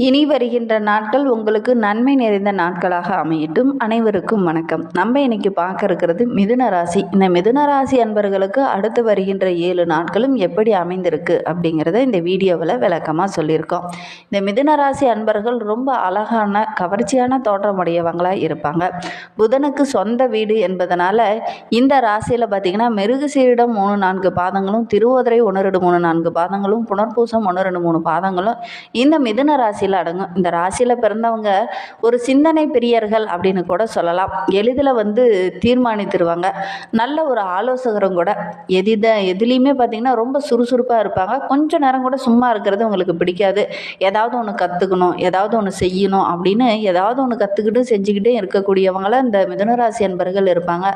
இனி வருகின்ற நாட்கள் உங்களுக்கு நன்மை நிறைந்த நாட்களாக அமையட்டும். அனைவருக்கும் வணக்கம். நம்ம இன்னைக்கு பார்க்க இருக்கிறது மிதுன ராசி. இந்த மிதுன ராசி அன்பர்களுக்கு அடுத்து வருகின்ற 7 நாட்களும் எப்படி அமைந்திருக்கு அப்படிங்கிறத இந்த வீடியோவில் விளக்கமாக சொல்லியிருக்கோம். இந்த மிதுன ராசி அன்பர்கள் ரொம்ப அழகான கவர்ச்சியான தோற்றமுடையவங்களாக இருப்பாங்க. புதனுக்கு சொந்த வீடு என்பதனால இந்த ராசியில் பார்த்திங்கன்னா மிருகசீரிடம் 3-4 பாதங்களும், திருவோதிரை 1-2-3-4 பாதங்களும், புனர்பூசம் 1-2-3 பாதங்களும் இந்த மிதுன ராசி அடங்கும். இந்த ராசியில பிறந்தவங்க ஒரு சிந்தனை பிரியர்கள் அப்படின்னு கூட சொல்லலாம். எளிதில் தீர்மானித்துருவாங்க. நல்ல ஒரு ஆலோசகரும் கூட. எதுலேயுமே பார்த்தீங்கன்னா ரொம்ப சுறுசுறுப்பாக இருப்பாங்க. கொஞ்ச நேரம் கூட சும்மா இருக்கிறது உங்களுக்கு பிடிக்காது. ஏதாவது ஒன்று கற்றுக்கணும், ஏதாவது ஒன்று செய்யணும் அப்படின்னு ஏதாவது ஒன்று கற்றுக்கிட்டு செஞ்சுக்கிட்டே இருக்கக்கூடியவங்கள இந்த மிதுனராசி அன்பர்கள் இருப்பாங்க.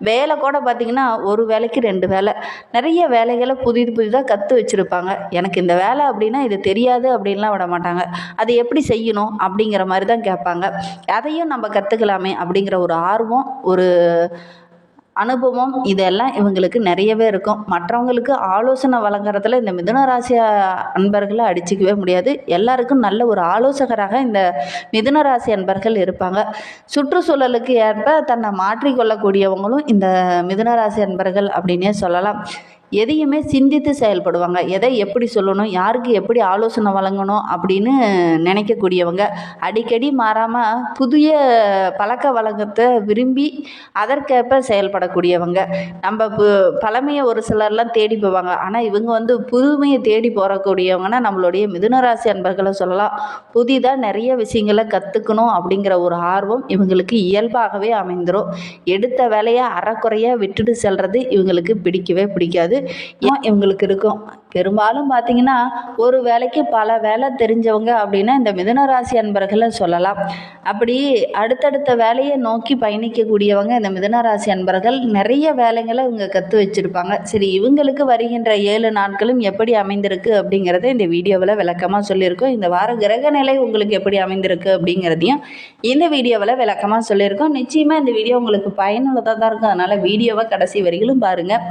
வேலை கூட பார்த்தீங்கன்னா ஒரு வேலைக்கு 2 வேலை, நிறைய வேலைகளை புதிதாக கற்று வச்சுருப்பாங்க. எனக்கு இந்த வேலை அப்படின்னா இது தெரியாது அப்படின்லாம் விட மாட்டாங்க. அதை எப்படி செய்யணும் அப்படிங்கிற மாதிரி தான் கேட்பாங்க. அதையும் நம்ம கற்றுக்கலாமே அப்படிங்கிற ஒரு ஆர்வம், ஒரு அனுபவம் இதெல்லாம் இவங்களுக்கு நிறையவே இருக்கும். மற்றவங்களுக்கு ஆலோசனை வழங்குறதுல இந்த மிதுன ராசி அன்பர்களை அடிச்சிக்கவே முடியாது. எல்லாருக்கும் நல்ல ஒரு ஆலோசகராக இந்த மிதுன ராசி அன்பர்கள் இருப்பாங்க. சுற்றுச்சூழலுக்கு ஏற்ப தன்னை மாற்றிக்கொள்ளக்கூடியவங்களும் இந்த மிதுன ராசி அன்பர்கள் அப்படின்னே சொல்லலாம். எதையுமே சிந்தித்து செயல்படுவாங்க. எதை எப்படி சொல்லணும், யாருக்கு எப்படி ஆலோசனை வழங்கணும் அப்படின்னு நினைக்கக்கூடியவங்க. அடிக்கடி மாறாமல் புதிய பழக்க வழக்கத்தை விரும்பி அதற்கேற்ப செயல்படக்கூடியவங்க. நம்ம பழமையை ஒரு சிலர்லாம் தேடி போவாங்க. ஆனால் இவங்க புதுமையை தேடி போகக்கூடியவங்கன்னா நம்மளுடைய மிதுனராசி அன்பர்களை சொல்லலாம். புதிதாக நிறைய விஷயங்களை கற்றுக்கணும் அப்படிங்கிற ஒரு ஆர்வம் இவங்களுக்கு இயல்பாகவே அமைந்துடும். எடுத்த வேலையை அறக்குறையாக விட்டுட்டு செல்றது இவங்களுக்கு பிடிக்கவே பிடிக்காது. இவங்களுக்கு இருக்கும். பெரும்பாலும் பார்த்தீங்கன்னா ஒரு வேலைக்கு பல வேலை தெரிஞ்சவங்க அப்படின்னா இந்த மிதுன ராசி அன்பர்களை சொல்லலாம். அப்படி அடுத்தடுத்த வேலையை நோக்கி பயணிக்கக்கூடியவங்க இந்த மிதுன ராசி அன்பர்கள். நிறைய வேலைகளை இவங்க கற்று வச்சுருப்பாங்க. சரி, இவங்களுக்கு வருகின்ற 7 நாட்களும் எப்படி அமைந்திருக்கு அப்படிங்கிறத இந்த வீடியோவில் விளக்கமாக சொல்லியிருக்கோம். இந்த வார கிரக நிலை உங்களுக்கு எப்படி அமைந்திருக்கு அப்படிங்கிறதையும் இந்த வீடியோவில் விளக்கமாக சொல்லியிருக்கோம். நிச்சயமாக இந்த வீடியோ உங்களுக்கு பயனுள்ளதாக தான் இருக்கும். அதனால் வீடியோவை கடைசி வரையிலும் பாருங்கள்.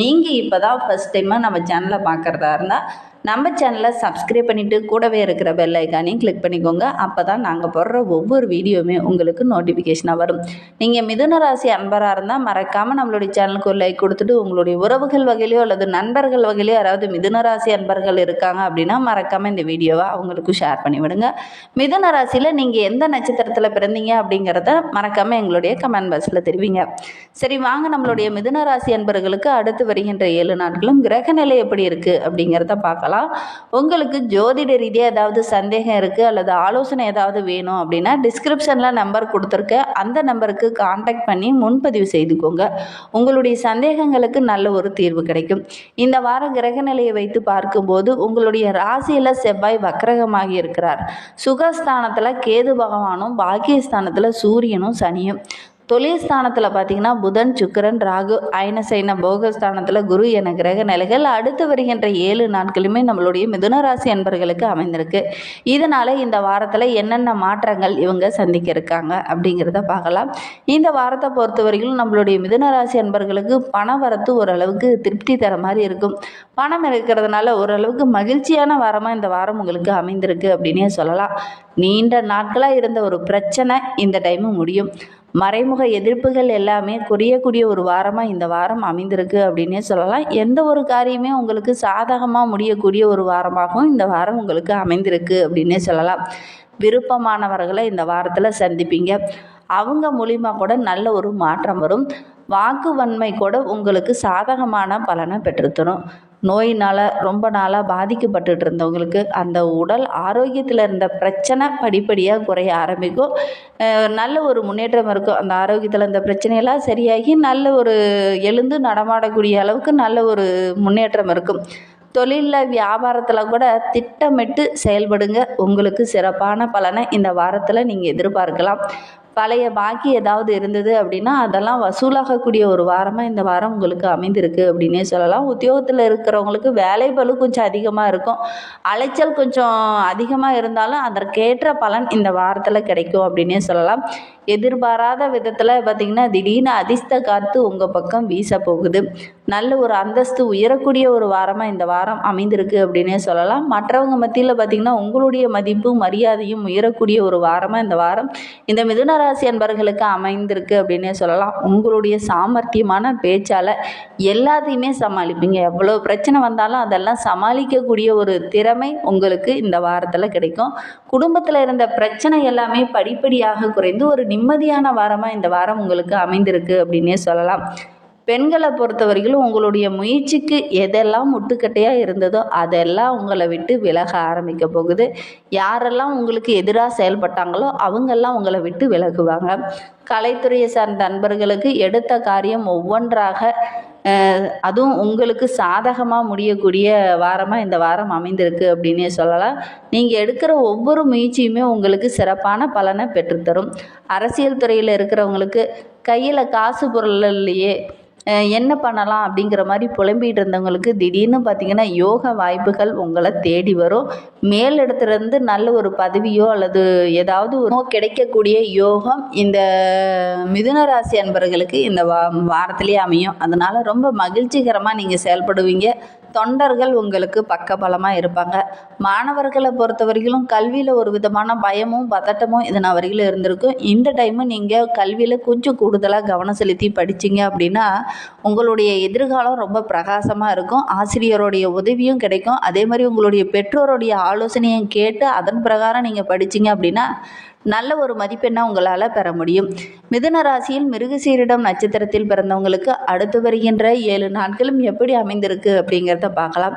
நீங்கள் இப்போ தான் ஃபஸ்ட் டைமாக நம்ம சேனலை பார்க்குறதா இருந்தால் நம்ம சேனலை சப்ஸ்கிரைப் பண்ணிவிட்டு கூடவே இருக்கிற பெல் ஐக்கானையும் கிளிக் பண்ணிக்கோங்க. அப்போ தான் நாங்கள் போடுற ஒவ்வொரு வீடியோவுமே உங்களுக்கு நோட்டிஃபிகேஷனாக வரும். நீங்கள் மிதுன ராசி அன்பராக இருந்தால் மறக்காமல் நம்மளுடைய சேனலுக்கு ஒரு லைக் கொடுத்துட்டு உங்களுடைய உறவுகள் வகையிலையோ அல்லது நண்பர்கள் வகையிலையோ யாராவது மிதுன ராசி அன்பர்கள் இருக்காங்க அப்படின்னா மறக்காமல் இந்த வீடியோவை அவங்களுக்கு ஷேர் பண்ணிவிடுங்க. மிதுன ராசியில் நீங்கள் எந்த நட்சத்திரத்தில் பிறந்தீங்க அப்படிங்கிறத மறக்காமல் எங்களுடைய கமெண்ட் பாக்ஸில் தெரிவிங்க. சரி, வாங்க நம்மளுடைய மிதுன ராசி அன்பர்களுக்கு அடுத்து வருகின்ற 7 நாட்களும் கிரக நிலை எப்படி இருக்குது அப்படிங்கிறத பார்க்கலாம். உங்களுக்கு ஜோதிட ரீதியாக ஏதாவது சந்தேகம் இருக்குது அல்லது ஆலோசனை ஏதாவது வேணும் அப்படின்னா டிஸ்கிரிப்ஷனில் நம்பர் கொடுத்துருக்கேன். அந்த நம்பருக்கு கான்டாக்ட் பண்ணி முன்பதிவு செய்துக்கோங்க. உங்களுடைய சந்தேகங்களுக்கு நல்ல ஒரு தீர்வு கிடைக்கும். இந்த வார கிரக நிலையை வைத்து பார்க்கும்போது உங்களுடைய ராசியில் செவ்வாய் வக்ரகமாகி இருக்கிறார். சுகஸ்தானத்தில் கேது பகவானும், பாக்கியஸ்தானத்தில் சூரியனும் சனியும், தொழில் ஸ்தானத்தில் பார்த்தீங்கன்னா புதன், சுக்கிரன், ராகு, அயனசைன போகஸ்தானத்தில் குரு என கிரக நிலைகள் அடுத்து வருகின்ற 7 நாட்களுமே நம்மளுடைய மிதுன ராசி அன்பர்களுக்கு அமைந்திருக்கு. இதனால் இந்த வாரத்தில் என்னென்ன மாற்றங்கள் இவங்க சந்திக்க இருக்காங்க அப்படிங்கிறத பார்க்கலாம். இந்த வாரத்தை பொறுத்த வரைக்கும் நம்மளுடைய மிதுன ராசி அன்பர்களுக்கு பண வரத்து ஓரளவுக்கு திருப்தி தர மாதிரி இருக்கும். பணம் இருக்கிறதுனால ஓரளவுக்கு மகிழ்ச்சியான வாரமாக இந்த வாரம் உங்களுக்கு அமைந்திருக்கு அப்படின்னே சொல்லலாம். நீண்ட நாட்களாக இருந்த ஒரு பிரச்சனை இந்த டைமு முடியும். மறைமுக எதிர்ப்புகள் எல்லாமே குறையக்கூடிய ஒரு வாரமாக இந்த வாரம் அமைந்திருக்கு அப்படின்னே சொல்லலாம். எந்த ஒரு காரியமே உங்களுக்கு சாதகமாக முடியக்கூடிய ஒரு வாரமாகவும் இந்த வாரம் உங்களுக்கு அமைந்திருக்கு அப்படின்னே சொல்லலாம். விருப்பமானவர்களை இந்த வாரத்தில் சந்திப்பீங்க. அவங்க மூலிமா கூட நல்ல ஒரு மாற்றம் வரும். வாக்கு வன்மை கூட உங்களுக்கு சாதகமான பலனை பெற்றுத்தரும். நோயினால் ரொம்ப நாளாக பாதிக்கப்பட்டு இருந்தவங்களுக்கு அந்த உடல் ஆரோக்கியத்தில் இருந்த பிரச்சனை படிப்படியாக குறைய ஆரம்பிக்கும். நல்ல ஒரு முன்னேற்றம் இருக்கும். அந்த ஆரோக்கியத்தில் இருந்த பிரச்சனையெல்லாம் சரியாகி நல்ல ஒரு எழுந்து நடமாடக்கூடிய அளவுக்கு நல்ல ஒரு முன்னேற்றம் இருக்கும். தொழிலில் வியாபாரத்தில் கூட திட்டமிட்டு செயல்படுங்க. உங்களுக்கு சிறப்பான பலனை இந்த வாரத்தில் நீங்கள் எதிர்பார்க்கலாம். பழைய பாக்கி ஏதாவது இருந்தது அப்படின்னா அதெல்லாம் வசூலாகக்கூடிய ஒரு வாரமாக இந்த வாரம் உங்களுக்கு அமைந்திருக்கு அப்படின்னே சொல்லலாம். உத்தியோகத்தில் இருக்கிறவங்களுக்கு வேலை பளு கொஞ்சம் அதிகமாக இருக்கும். அலைச்சல் கொஞ்சம் அதிகமாக இருந்தாலும் அதற்கேற்ற பலன் இந்த வாரத்தில் கிடைக்கும் அப்படின்னே சொல்லலாம். எதிர்பாராத விதத்தில் பார்த்திங்கன்னா திடீர்னு அதிர்ஷ்ட காற்று உங்கள் பக்கம் வீச போகுது. நல்ல ஒரு அந்தஸ்து உயரக்கூடிய ஒரு வாரமாக இந்த வாரம் அமைந்திருக்கு அப்படின்னே சொல்லலாம். மற்றவங்க மத்தியில் பார்த்திங்கன்னா உங்களுடைய மதிப்பும் மரியாதையும் உயரக்கூடிய ஒரு வாரமாக இந்த வாரம் இந்த மிதுன ராசி அன்பர்களுக்கு அமைந்திருக்கு அப்படின்னே சொல்லலாம். உங்களுடைய சாமர்த்தியமான பேச்சால் எல்லாத்தையுமே சமாளிப்பீங்க. எவ்வளோ பிரச்சனை வந்தாலும் அதெல்லாம் சமாளிக்கக்கூடிய ஒரு திறமை உங்களுக்கு இந்த வாரத்தில் கிடைக்கும். குடும்பத்தில் இருந்த பிரச்சனை எல்லாமே படிப்படியாக குறைந்து ஒரு நிம்மதியான வாரமாக இந்த வாரம் உங்களுக்கு அமைந்திருக்கு அப்படின்னே சொல்லலாம். பெண்களை பொறுத்தவரையிலும் உங்களுடைய முயற்சிக்கு எதெல்லாம் முட்டுக்கட்டையாக இருந்ததோ அதெல்லாம் உங்களை விட்டு விலக ஆரம்பிக்க போகுது. யாரெல்லாம் உங்களுக்கு எதிராக செயல்பட்டாங்களோ அவங்கெல்லாம் உங்களை விட்டு விலகுவாங்க. கலைத்துறையை சார்ந்த நண்பர்களுக்கு எடுத்த காரியம் ஒவ்வொன்றாக அதுவும் உங்களுக்கு சாதகமாக முடியக்கூடிய வாரமாக இந்த வாரம் அமைந்திருக்கு அப்படின்னே சொல்லலாம். நீங்கள் எடுக்கிற ஒவ்வொரு முயற்சியுமே உங்களுக்கு சிறப்பான பலனை பெற்றுத்தரும். அரசியல் துறையில் இருக்கிறவங்களுக்கு கையில் காசு பொருள் இல்லையே, என்ன பண்ணலாம் அப்படிங்கிற மாதிரி புலம்பிகிட்டு இருந்தவங்களுக்கு திடீர்னு பார்த்திங்கன்னா யோக வாய்ப்புகள் உங்களை தேடி வரும். மேலிடத்துலேருந்து நல்ல ஒரு பதவியோ அல்லது ஏதாவது ஒரு கிடைக்கக்கூடிய யோகம் இந்த மிதுன ராசி அன்பர்களுக்கு இந்த வாரத்திலே அமையும். அதனால் ரொம்ப மகிழ்ச்சிகரமாக நீங்கள் செயல்படுவீங்க. தொண்டர்கள் உங்களுக்கு பக்கபலமாக இருப்பாங்க. மாணவர்களை பொறுத்தவரையிலும் கல்வியில் ஒரு விதமான பயமும் பதட்டமும் இதன் வரையிலும் இருந்திருக்கும். இந்த டைமு நீங்கள் கல்வியில் கொஞ்சம் கூடுதலாக கவனம் செலுத்தி படிச்சிங்க அப்படின்னா உங்களுடைய எதிர்காலம் ரொம்ப பிரகாசமாக இருக்கும். ஆசிரியருடைய உதவியும் கிடைக்கும். அதே மாதிரி உங்களுடைய பெற்றோருடைய ஆலோசனையும் கேட்டு அதன் பிரகாரம் நீங்கள் படிச்சிங்க அப்படின்னா நல்ல ஒரு மதிப்பெண்ணை உங்களால் பெற முடியும். மிதுன ராசியில் மிருகசீரிடம் நட்சத்திரத்தில் பிறந்தவங்களுக்கு அடுத்து வருகின்ற 7 நாட்களும் எப்படி அமைந்திருக்கு அப்படிங்கிறத பார்க்கலாம்.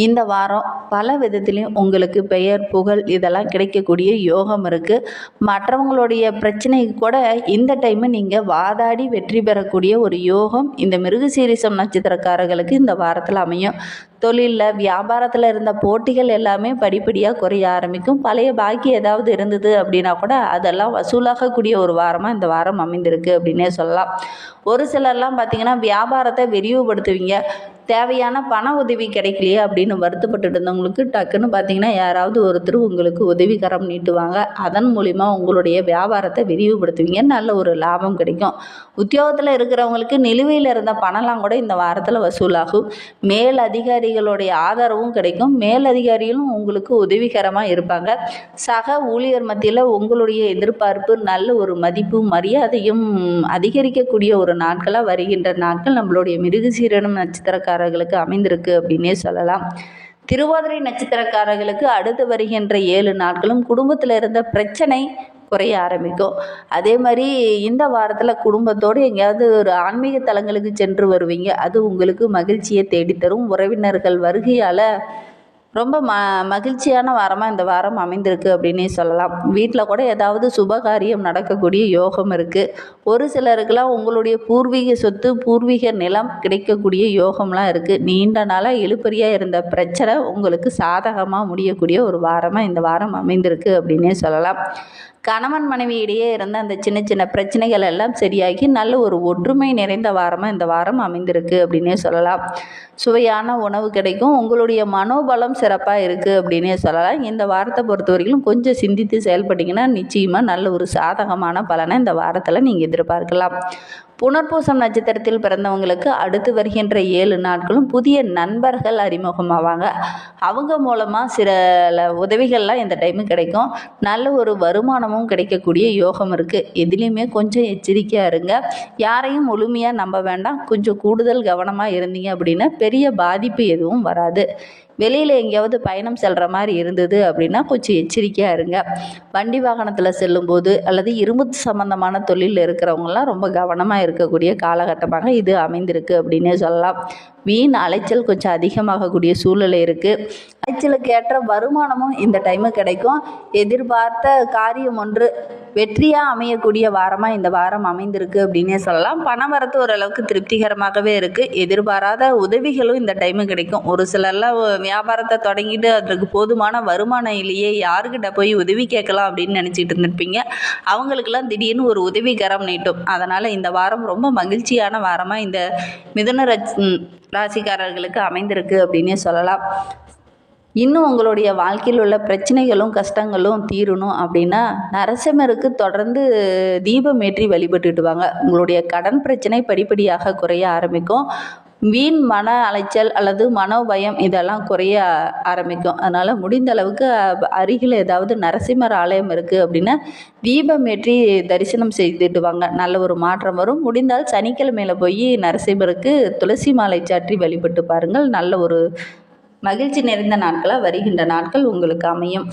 இந்த வாரம் பல விதத்திலையும் உங்களுக்கு பெயர் புகழ் இதெல்லாம் கிடைக்கக்கூடிய யோகம் இருக்குது. மற்றவங்களுடைய பிரச்சனைக்கு கூட இந்த டைமு நீங்கள் வாதாடி வெற்றி பெறக்கூடிய ஒரு யோகம் இந்த மிருகசீரிசம் நட்சத்திரக்காரர்களுக்கு இந்த வாரத்தில் அமையும். தொழிலில் வியாபாரத்தில் இருந்த போட்டிகள் எல்லாமே படிப்படியாக குறைய ஆரம்பிக்கும். பழைய பாக்கி ஏதாவது இருந்தது அப்படின்னா கூட அதெல்லாம் வசூலாகக்கூடிய ஒரு வாரமாக இந்த வாரம் அமைந்திருக்கு அப்படின்னே சொல்லலாம். ஒரு சிலர்லாம் பார்த்திங்கன்னா வியாபாரத்தை விரிவுபடுத்துவீங்க. தேவையான பண உதவி கிடைக்கலையே அப்படின்னு வருத்தப்பட்டு இருந்தவங்களுக்கு டக்குன்னு பார்த்திங்கன்னா யாராவது ஒருத்தர் உங்களுக்கு உதவிகரம் நீட்டுவாங்க. அதன் மூலிமா உங்களுடைய வியாபாரத்தை விரிவுபடுத்துவீங்க. நல்ல ஒரு லாபம் கிடைக்கும். உத்தியோகத்தில் இருக்கிறவங்களுக்கு நிலுவையில் இருந்த பணம்லாம் கூட இந்த வாரத்தில் வசூலாகும். மேல் அதிகாரிகளுடைய ஆதரவும் கிடைக்கும். மேல் அதிகாரிகளும் உங்களுக்கு உதவிகரமாக இருப்பாங்க. சக ஊழியர் மத்தியில் உங்களுடைய எதிர்பார்ப்பு நல்ல ஒரு மதிப்பும் மரியாதையும் அதிகரிக்கக்கூடிய ஒரு நாட்களாக வருகின்ற நாட்கள் நம்மளுடைய மிருகசீரிடம் நட்சத்திரக்காரர்களுக்கு அமைந்திருக்கு அப்படின்னே சொல்லலாம். திருவாதிரை நட்சத்திரக்காரர்களுக்கு அடுத்து வருகின்ற 7 நாட்களும் குடும்பத்தில் இருந்த பிரச்சனை குறைய ஆரம்பிக்கும். அதே மாதிரி இந்த வாரத்தில் குடும்பத்தோடு எங்கேயாவது ஒரு ஆன்மீக தலங்களுக்கு சென்று வருவீங்க. அது உங்களுக்கு மகிழ்ச்சியை தேடித்தரும். உறவினர்கள் வருகையால் ரொம்ப மகிழ்ச்சியான வாரமாக இந்த வாரம் அமைந்திருக்கு அப்படின்னே சொல்லலாம். வீட்டில் கூட ஏதாவது சுபகாரியம் நடக்கக்கூடிய யோகம் இருக்குது. ஒரு சிலருக்கெல்லாம் உங்களுடைய பூர்வீக சொத்து பூர்வீக நிலம் கிடைக்கக்கூடிய யோகம்லாம் இருக்குது. நீண்ட நாளாக இழுபறியாக இருந்த பிரச்சனை உங்களுக்கு சாதகமாக முடியக்கூடிய ஒரு வாரமாக இந்த வாரம் அமைந்திருக்கு அப்படின்னே சொல்லலாம். கணவன் மனைவி இடையே இருந்த அந்த சின்ன சின்ன பிரச்சனைகள் எல்லாம் சரியாகி நல்ல ஒரு ஒற்றுமை நிறைந்த வாரமாக இந்த வாரம் அமைந்திருக்கு அப்படின்னே சொல்லலாம். சுவையான உணவு கிடைக்கும். உங்களுடைய மனோபலம் சிறப்பாக இருக்குது அப்படின்னே சொல்லலாம். இந்த வாரத்தை பொறுத்தவரைக்கும் கொஞ்சம் சிந்தித்து செயல்பட்டிங்கன்னா நிச்சயமாக நல்ல ஒரு சாதகமான பலனை இந்த வாரத்தில் நீங்கள் எதிர்பார்க்கலாம். புனர்பூசம் நட்சத்திரத்தில் பிறந்தவங்களுக்கு அடுத்து வருகின்ற 7 நாட்களும் புதிய நண்பர்கள் அறிமுகமாவாங்க. அவங்க மூலமாக சில உதவிகள்லாம் இந்த டைமு கிடைக்கும். நல்ல ஒரு வருமானமும் கிடைக்கக்கூடிய யோகம் இருக்குது. எதுலேயுமே கொஞ்சம் எச்சரிக்கையாக இருங்க. யாரையும் முழுமையாக நம்ப வேண்டாம். கொஞ்சம் கூடுதல் கவனமாக இருந்தீங்க அப்படின்னா பெரிய பாதிப்பு எதுவும் வராது. வெளியில் எங்கேயாவது பயணம் செல்கிற மாதிரி இருந்தது அப்படின்னா கொஞ்சம் எச்சரிக்கையாக இருங்க. வண்டி வாகனத்தில் செல்லும்போது அல்லது இரும்பு சம்பந்தமான தொழிலில் இருக்கிறவங்களாம் ரொம்ப கவனமாக இருக்கக்கூடிய காலகட்டமாக இது அமைந்திருக்கு அப்படின்னே சொல்லலாம். வீண் அலைச்சல் கொஞ்சம் அதிகமாகக்கூடிய சூழ்நிலை இருக்குது. அலைச்சலுக்கு ஏற்ற வருமானமும் இந்த டைமு கிடைக்கும். எதிர்பார்த்த காரியம் ஒன்று வெற்றியாக அமையக்கூடிய வாரமாக இந்த வாரம் அமைந்திருக்கு அப்படின்னே சொல்லலாம். பணவரத்து ஓரளவுக்கு திருப்திகரமாகவே இருக்குது. எதிர்பாராத உதவிகளும் இந்த டைமு கிடைக்கும். ஒரு சிலர்லாம் வியாபாரத்தை தொடங்கிட்டு அதற்கு போதுமான வருமானம் இல்லையே, யாருக்கிட்ட போய் உதவி கேட்கலாம் அப்படின்னு நினச்சிட்டு இருந்திருப்பீங்க. அவங்களுக்கெல்லாம் திடீர்னு ஒரு உதவிகரம் நீட்டும். அதனால் இந்த வாரம் ரொம்ப மகிழ்ச்சியான வாரமாக இந்த மிதுன ராசிக்காரர்களுக்கு அமைந்திருக்கு அப்படின்னே சொல்லலாம். இன்னும் உங்களுடைய வாழ்க்கையில் உள்ள பிரச்சனைகளும் கஷ்டங்களும் தீரணும் அப்படின்னா நரசிம்மருக்கு தொடர்ந்து தீபம் ஏற்றி வழிபட்டுட்டு வாங்க. உங்களுடைய கடன் பிரச்சனை படிப்படியாக குறைய ஆரம்பிக்கும். வீண் மன அலைச்சல் அல்லது மனோபயம் இதெல்லாம் குறைய ஆரம்பிக்கும். அதனால் முடிந்த அளவுக்கு அருகில் ஏதாவது நரசிம்மர் ஆலயம் இருக்குது அப்படின்னா தீபம் ஏற்றி தரிசனம் செய்துட்டு வாங்க, நல்ல ஒரு மாற்றம் வரும். முடிந்தால் சனிக்கிழமையில் போய் நரசிம்மருக்கு துளசி மாலை சாற்றி வழிபட்டு பாருங்கள். நல்ல ஒரு மகிழ்ச்சி நிறைந்த நாட்களாக வருகின்ற நாட்கள் உங்களுக்கு அமையும்.